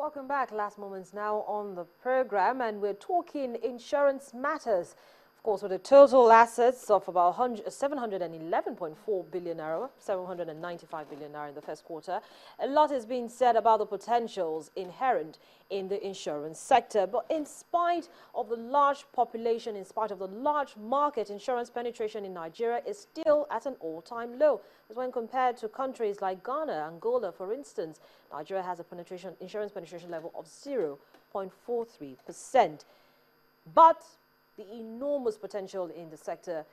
Welcome back. Last moments now on the program, and we're talking insurance matters. Of course, with a total assets of about 711.4 billion naira, 795 billion naira in the first quarter. A lot is being said about the potentials inherent in the insurance sector. But in spite of the large population, in spite of the large market, insurance penetration in Nigeria is still at an all-time low. As when compared to countries like Ghana, Angola, for instance, Nigeria has a insurance penetration level of 0.43%. But the enormous potential in the sector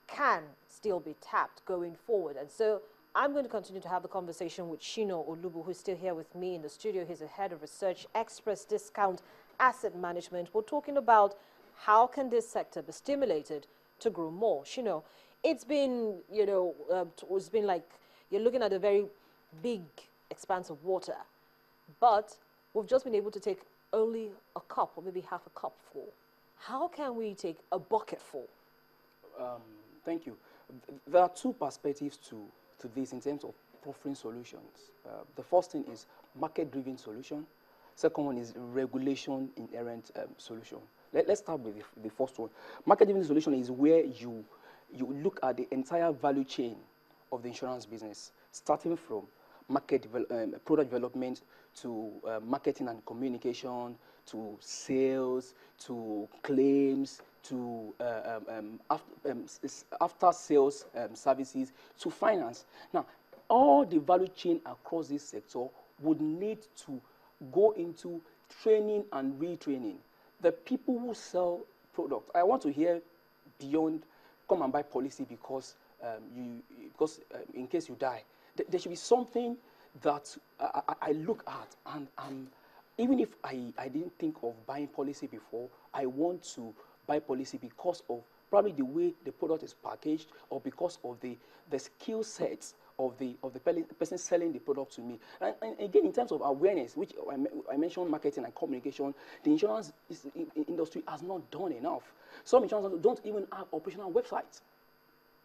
can still be tapped going forward. And so I'm going to continue to have the conversation with Shino Olubu, who's still here with me in the studio. He's the head of research, Express Discount Asset Management. We're talking about how can this sector be stimulated to grow more. Shino, it's been, it's been like you're looking at a very big expanse of water, but we've just been able to take only a cup or maybe half a cup full. How can we take a bucket full? Thank you. There are two perspectives to this in terms of offering solutions. The first thing is market-driven solution. Second one is regulation inherent solution. Let's start with the first one. Market-driven solution is where you look at the entire value chain of the insurance business, starting from product development to marketing and communication, to sales, to claims, to after sales services, to finance. Now, all the value chain across this sector would need to go into training and retraining. The people who sell products, I want to hear beyond come and buy policy because in case you die. There should be something that I look at, and even if I didn't think of buying policy before, I want to buy policy because of probably the way the product is packaged, or because of the skill sets of the person selling the product to me. And again, in terms of awareness, which I mentioned marketing and communication, the insurance industry has not done enough. Some insurance don't even have operational websites.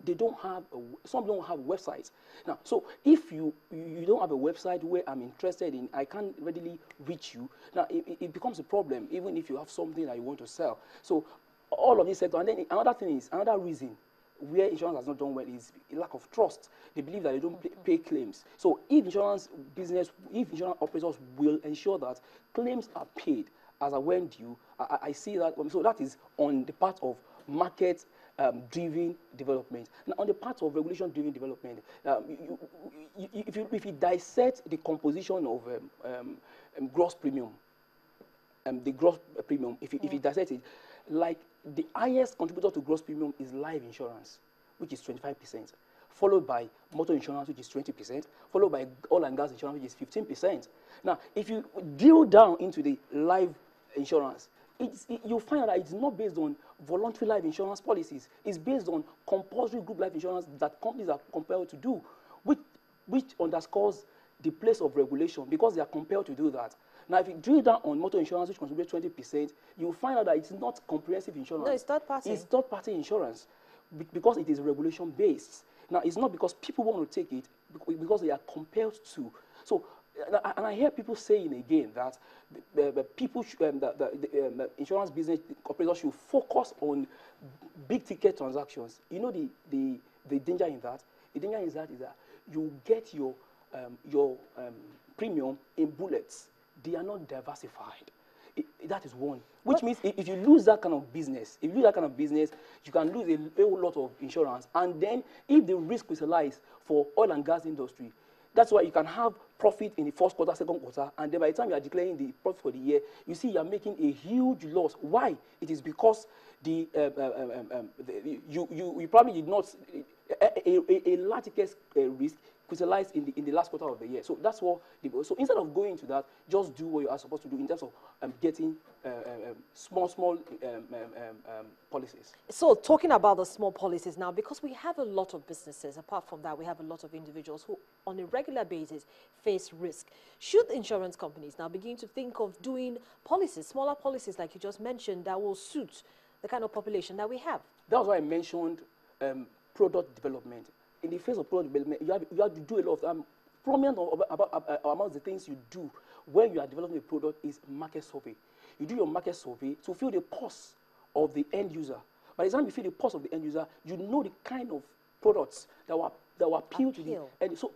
They don't have, some don't have websites. Now, so if you don't have a website where I'm interested in, I can't readily reach you, now it becomes a problem, even if you have something that you want to sell. So all of this sector, and then another reason where insurance has not done well is lack of trust. They believe that they don't pay claims. So if insurance operators will ensure that claims are paid as and when due, I see that, so that is on the part of market driven development. Now, on the part of regulation-driven development, if you dissect the composition of gross premium, the gross premium, if you dissect it, like the highest contributor to gross premium is life insurance, which is 25%, followed by motor insurance, which is 20%, followed by oil and gas insurance, which is 15%. Now, if you drill down into the life insurance, you'll find out that it's not based on voluntary life insurance policies. It's based on compulsory group life insurance that companies are compelled to do, which underscores the place of regulation, because they are compelled to do that. Now, if you drill down on motor insurance, which contributes 20%, you'll find out that it's not comprehensive insurance. No, it's third-party. It's third-party insurance because it is regulation-based. Now, it's not because people want to take it, because they are compelled to. So, and I hear people saying again that the insurance business operators should focus on big ticket transactions. You know the danger in that? The danger is that you get your premium in bullets. They are not diversified. That is one. Which means if you lose that kind of business, you can lose a whole lot of insurance. And then if the risk crystallizes for oil and gas industry, that's why you can have profit in the first quarter, second quarter, and then by the time you are declaring the profit for the year, you see you are making a huge loss. Why? It is because you probably did not a large case risk crystallized in the last quarter of the year. So that's what. So instead of going into that, just do what you are supposed to do in terms of getting small policies. So talking about the small policies now, because we have a lot of businesses, apart from that, we have a lot of individuals who on a regular basis face risk. Should insurance companies now begin to think of doing policies, smaller policies like you just mentioned, that will suit the kind of population that we have? That's why I mentioned product development. In the phase of product development, you have to do a lot of prominent about the things you do when you are developing a product is market survey. You do your market survey to feel the pulse of the end user. By the time you feel the pulse of the end user, you know the kind of products that will appeal to the end. So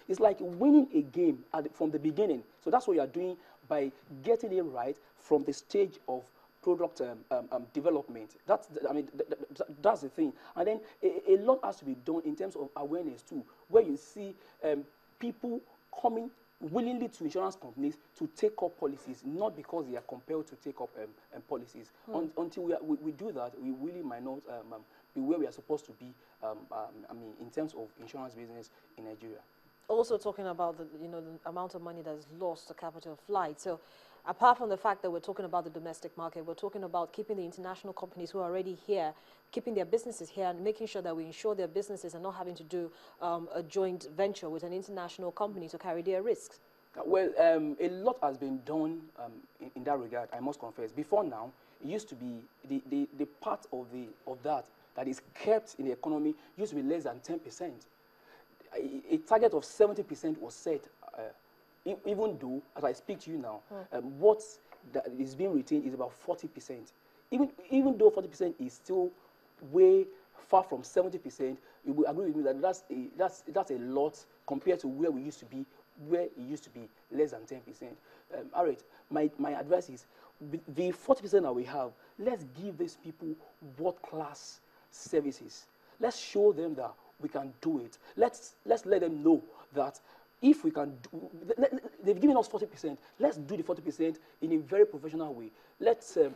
it's like winning a game from the beginning. So that's what you are doing by getting it right from the stage of product development. That's that's the thing. And then a lot has to be done in terms of awareness too, where you see people coming willingly to insurance companies to take up policies, not because they are compelled to take up policies. Until we do that, we really might not be where we are supposed to be, in terms of insurance business in Nigeria. Also talking about the amount of money that is lost to capital flight. So apart from the fact that we're talking about the domestic market, we're talking about keeping the international companies who are already here, keeping their businesses here and making sure that we ensure their businesses are not having to do a joint venture with an international company to carry their risks. Well, a lot has been done in that regard, I must confess. Before now, it used to be the part of that is kept in the economy used to be less than 10%. A target of 70% was set, even though, as I speak to you now, what that is being retained is about 40%. Even though 40% is still way far from 70%, you will agree with me that that's a lot compared to where we used to be, where it used to be less than 10%. All right, my advice is, the 40% that we have, let's give these people world-class services. Let's show them that we can do it. Let's let them know that if we can do, they've given us 40%, let's do the 40% in a very professional way. Let's do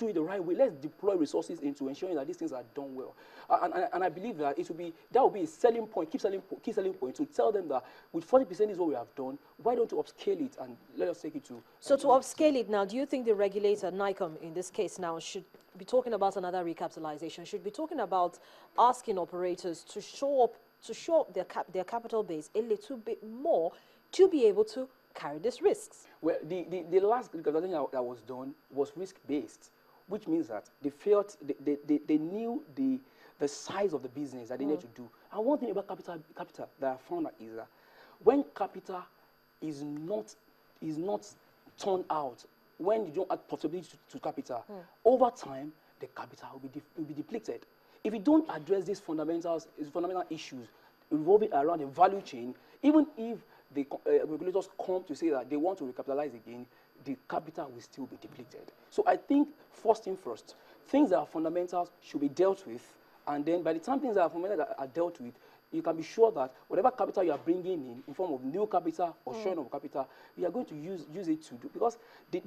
it the right way. Let's deploy resources into ensuring that these things are done well. And I believe that that will be a selling point, key selling point to tell them that with 40% is what we have done. Why don't you upscale it and let us take it to? So to upscale it now, do you think the regulator, NICOM in this case now, should be talking about another recapitalization? Should be talking about asking operators to show up their capital base a little bit more to be able to carry these risks? Well, the last recapitalization that was done was risk-based, which means that they knew the size of the business that they needed to do. And one thing about capital that I found out is that when capital is not turned out, when you don't add profitability to capital, over time, the capital will be depleted. If you don't address these fundamental issues revolving around the value chain, even if the regulators come to say that they want to recapitalize again, the capital will still be depleted. So I think, first thing first, things that are fundamentals should be dealt with, and then by the time things that are fundamental are dealt with, you can be sure that whatever capital you are bringing in form of new capital or sharing of capital, you are going to use it to do. Because the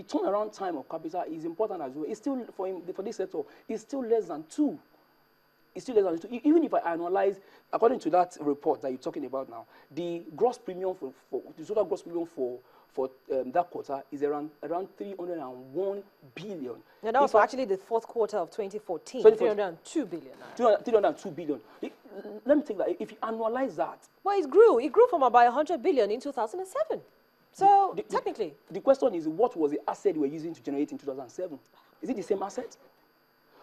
turnaround time of capital is important as well. It's still, for this sector, it's still less than 2. It's still less than 2. Even if I analyze, according to that report that you're talking about now, the gross premium the total gross premium for that quarter is around 301 billion. Now that was actually the fourth quarter of 2014, 302 billion. 302 billion. Let me take that. If you annualize that. Well, it grew. It grew from about 100 billion in 2007. So technically. The question is, what was the asset you were using to generate in 2007? Is it the same asset?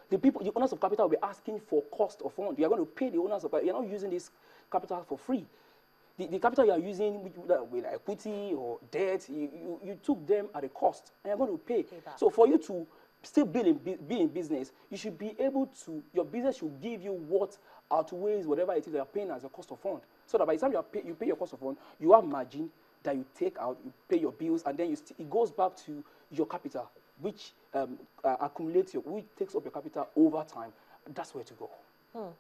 The owners of capital will be asking for cost of fund. You are going to pay the owners of capital. You're not using this capital for free. The capital you are using with equity or debt, you took them at a cost, and you're going to pay. So for you to still be in business, you should be able to, your business should give you what outweighs whatever it is you're paying as a cost of fund. So that by the time you pay your cost of fund, you have margin that you take out, you pay your bills, and then it goes back to your capital, which accumulates which takes up your capital over time. That's where to go. Well,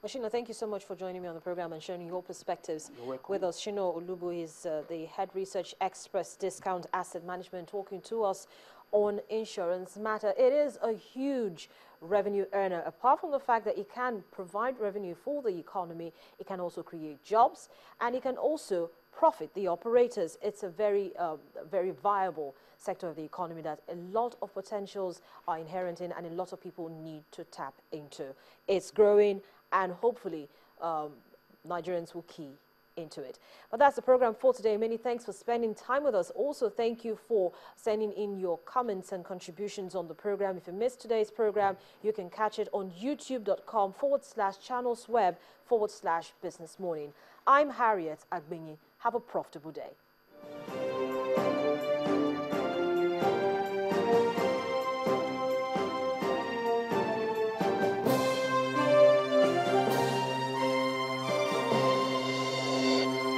Shino, thank you so much for joining me on the program and sharing your perspectives with us. Shino Olubu is the head research express discount asset management, talking to us on insurance matter. It is a huge revenue earner. Apart from the fact that it can provide revenue for the economy, it can also create jobs, and it can also profit the operators. It's a very viable sector of the economy that a lot of potentials are inherent in, and a lot of people need to tap into. It's growing, and hopefully Nigerians will key into it. But that's the program for today. Many thanks for spending time with us. Also, thank you for sending in your comments and contributions on the program. If you missed today's program, you can catch it on youtube.com/channelsweb/business morning. I'm Harriet Agbinyi. Have a profitable day.